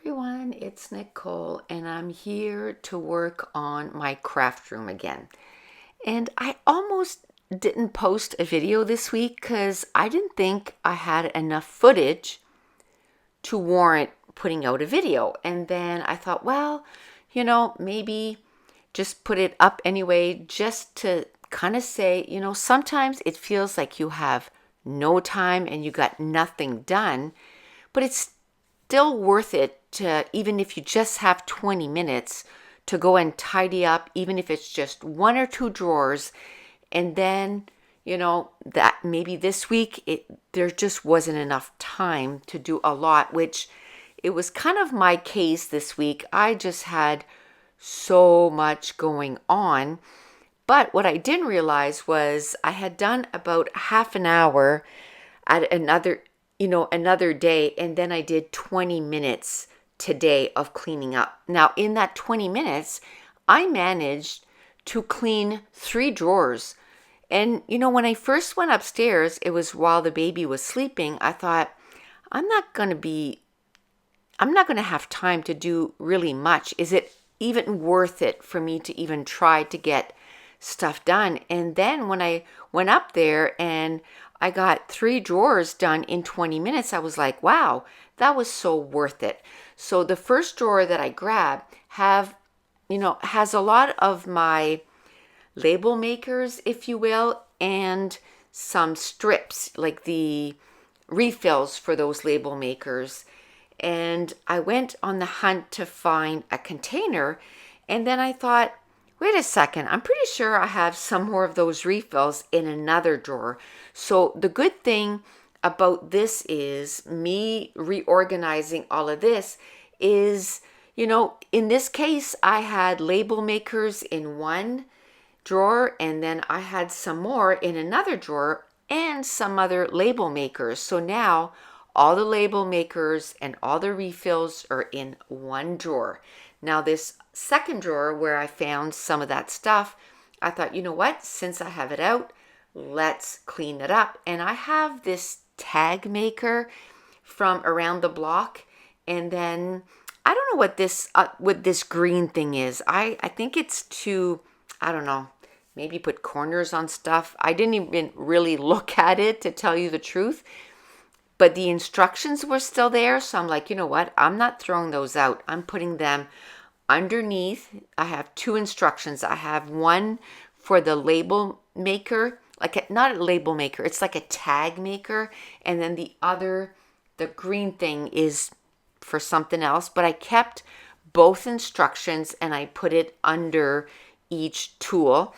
everyone, it's Nicole, and I'm here to work on my craft room again. And I almost didn't post a video this week because I didn't think I had enough footage to warrant putting out a video. And then I thought, well, maybe just put it up anyway, just to kind of say, sometimes it feels like you have no time and you got nothing done, but it's still worth it to, even if you just have 20 minutes, to go and tidy up, even if it's just one or two drawers. And then, that maybe this week there just wasn't enough time to do a lot, which it was kind of my case this week. I just had so much going on. But what I didn't realize was I had done about half an hour at another day, and then I did 20 minutes today of cleaning up. Now, in that 20 minutes, I managed to clean 3 drawers. And, when I first went upstairs, it was while the baby was sleeping. I thought, I'm not going to have time to do really much. Is it even worth it for me to even try to get stuff done? And then when I went up there and I got 3 drawers done in 20 minutes, I was like, wow, that was so worth it. So the first drawer that I grabbed has a lot of my label makers, if you will, and some strips, like the refills for those label makers. And I went on the hunt to find a container, and then I thought, wait a second, I'm pretty sure I have some more of those refills in another drawer. So the good thing about this is me reorganizing all of this is, in this case, I had label makers in one drawer, and then I had some more in another drawer and some other label makers. So now all the label makers and all the refills are in one drawer. Now this second drawer where I found some of that stuff, I thought, you know what, since I have it out, let's clean it up. And I have this tag maker from around the block, and then I don't know what this green thing is. I think it's to, I don't know, maybe put corners on stuff. I didn't even really look at it, to tell you the truth, but the instructions were still there. So I'm like, you know what, I'm not throwing those out. I'm putting them underneath. I have 2 instructions. I have one for the label maker, not a label maker, it's like a tag maker, and then the green thing is for something else, but I kept both instructions and I put it under each tool.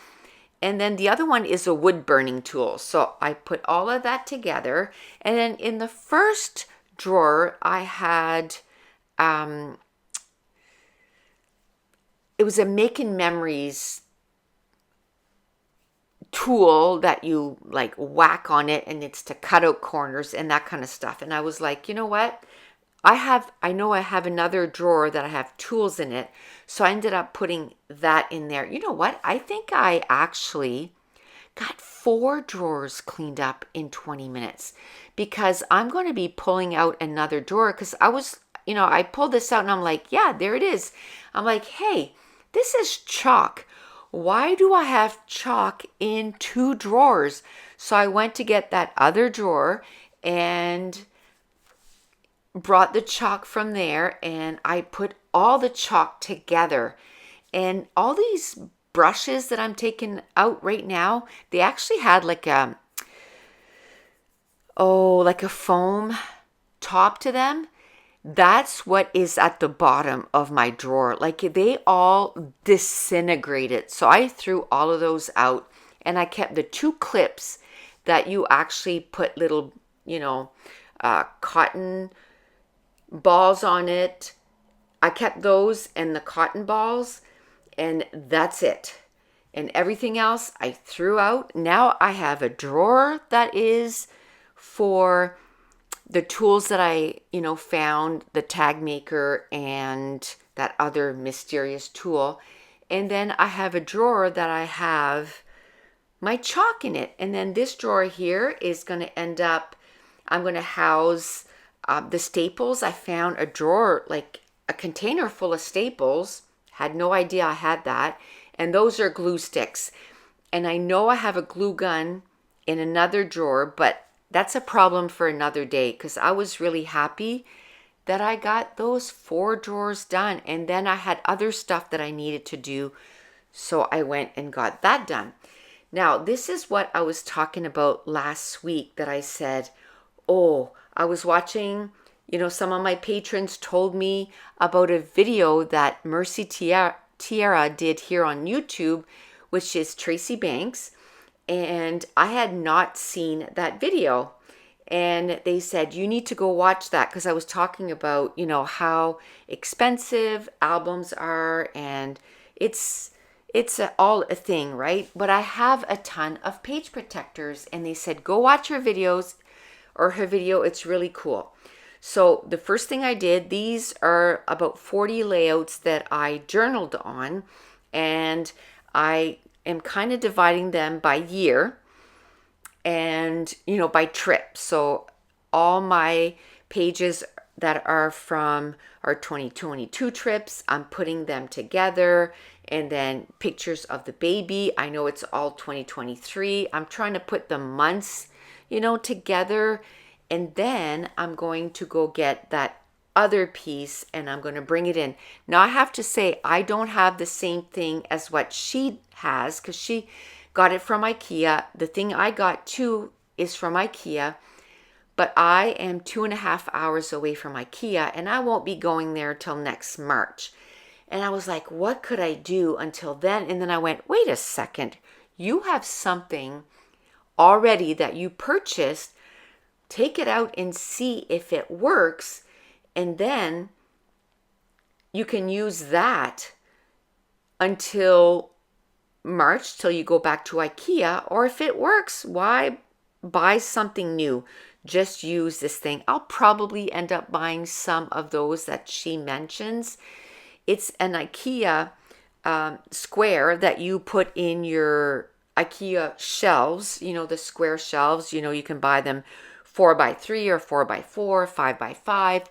And then the other one is a wood burning tool. So I put all of that together. And then in the first drawer, I had, it was a making memories tool that you like whack on it, and it's to cut out corners and that kind of stuff. And I was like, you know what? I know I have another drawer that I have tools in it. So I ended up putting that in there. You know what? I think I actually got 4 drawers cleaned up in 20 minutes, because I'm going to be pulling out another drawer, because I pulled this out and I'm like, yeah, there it is. I'm like, hey, this is chalk. Why do I have chalk in 2 drawers? So I went to get that other drawer and brought the chalk from there, and I put all the chalk together. And all these brushes that I'm taking out right now, they actually had like a foam top to them. That's what is at the bottom of my drawer. Like, they all disintegrated. So I threw all of those out, and I kept the 2 clips that you actually put little, cotton balls on it. I kept those and the cotton balls, and that's it. And everything else I threw out. Now I have a drawer that is for the tools that I, found, the tag maker and that other mysterious tool. And then I have a drawer that I have my chalk in it. And then this drawer here is going to end up, I'm going to house the staples. I found a drawer like a container full of staples. Had no idea I had that. And those are glue sticks. And I know I have a glue gun in another drawer, but that's a problem for another day because I was really happy that I got those 4 drawers done. And then I had other stuff that I needed to do. So I went and got that done. Now, this is what I was talking about last week that I said, oh, I was watching, some of my patrons told me about a video that Mercy Tiara did here on YouTube, which is Tracy Banks. And I had not seen that video. And they said, you need to go watch that because I was talking about, how expensive albums are, and it's all a thing, right? But I have a ton of page protectors, and they said, go watch her videos or her video. It's really cool. So the first thing I did, these are about 40 layouts that I journaled on, and I am kind of dividing them by year and, by trip. So all my pages that are from our 2022 trips, I'm putting them together. And then pictures of the baby. I know it's all 2023. I'm trying to put the months, together. And then I'm going to go get that other piece and I'm going to bring it in. Now I have to say, I don't have the same thing as what she has because she got it from IKEA. The thing I got too is from IKEA. But I am 2.5 hours away from IKEA and I won't be going there till next March. And I was like, what could I do until then? And then I went, wait a second. You have something already that you purchased. Take it out and see if it works. And then you can use that until March, till you go back to IKEA. Or if it works, why buy something new? Just use this thing. I'll probably end up buying some of those that she mentions. It's an IKEA square that you put in your IKEA shelves, the square shelves. You can buy them 4x3 or 4x4, 5x5,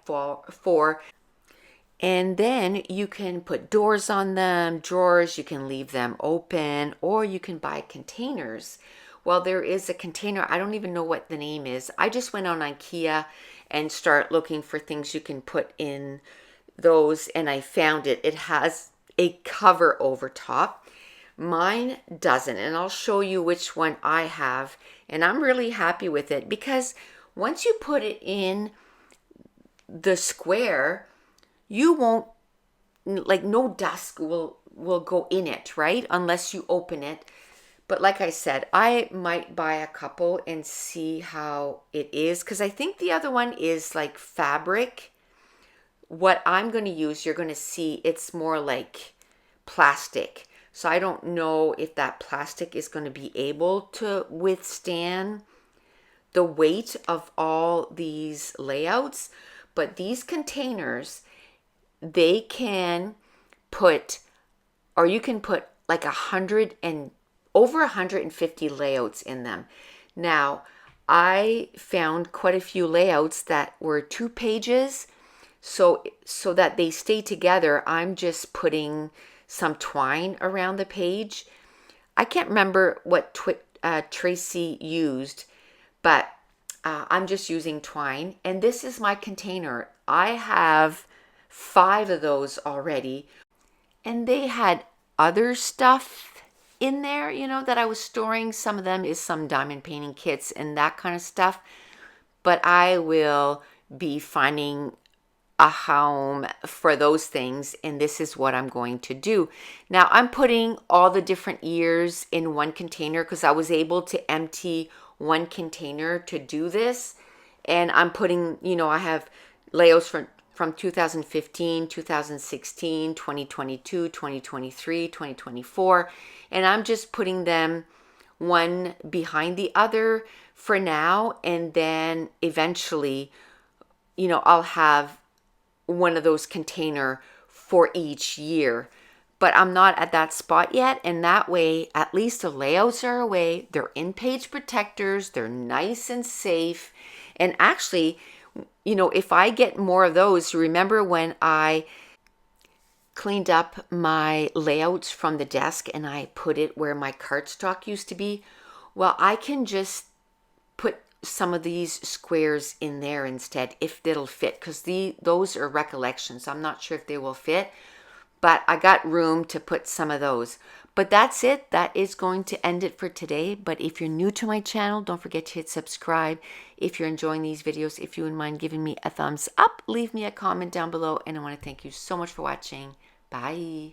2x4. And then you can put doors on them, drawers, you can leave them open, or you can buy containers. Well, there is a container, I don't even know what the name is. I just went on IKEA and start looking for things you can put in those, and I found it. It has a cover over top. Mine doesn't, and I'll show you which one I have, and I'm really happy with it because once you put it in the square, you won't, no dust will go in it, right? Unless you open it. But like I said, I might buy a couple and see how it is because I think the other one is like fabric. What I'm going to use, you're going to see it's more like plastic. So I don't know if that plastic is going to be able to withstand the weight of all these layouts. But these containers, they can put, or you can put like over 150 layouts in them. Now, I found quite a few layouts that were 2 pages. So that they stay together, I'm just putting some twine around the page. I can't remember what Tracy used, but I'm just using twine. And this is my container. I have 5 of those already. And they had other stuff in there, that I was storing. Some of them is some diamond painting kits and that kind of stuff. But I will be finding a home for those things, and this is what I'm going to do. Now I'm putting all the different years in one container because I was able to empty one container to do this, and I'm putting, I have layouts from 2015, 2016, 2022, 2023, 2024, and I'm just putting them one behind the other for now, and then eventually, I'll have one of those container for each year. But I'm not at that spot yet, and that way at least the layouts are away. They're in page protectors, they're nice and safe. And actually, you know, if I get more of those, remember when I cleaned up my layouts from the desk and I put it where my cardstock used to be? Well, I can just put some of these squares in there instead if it'll fit, because those are recollections. I'm not sure if they will fit, but I got room to put some of those. But that's it. That is going to end it for today. But if you're new to my channel, don't forget to hit subscribe. If you're enjoying these videos, if you wouldn't mind giving me a thumbs up, leave me a comment down below. And I want to thank you so much for watching. Bye.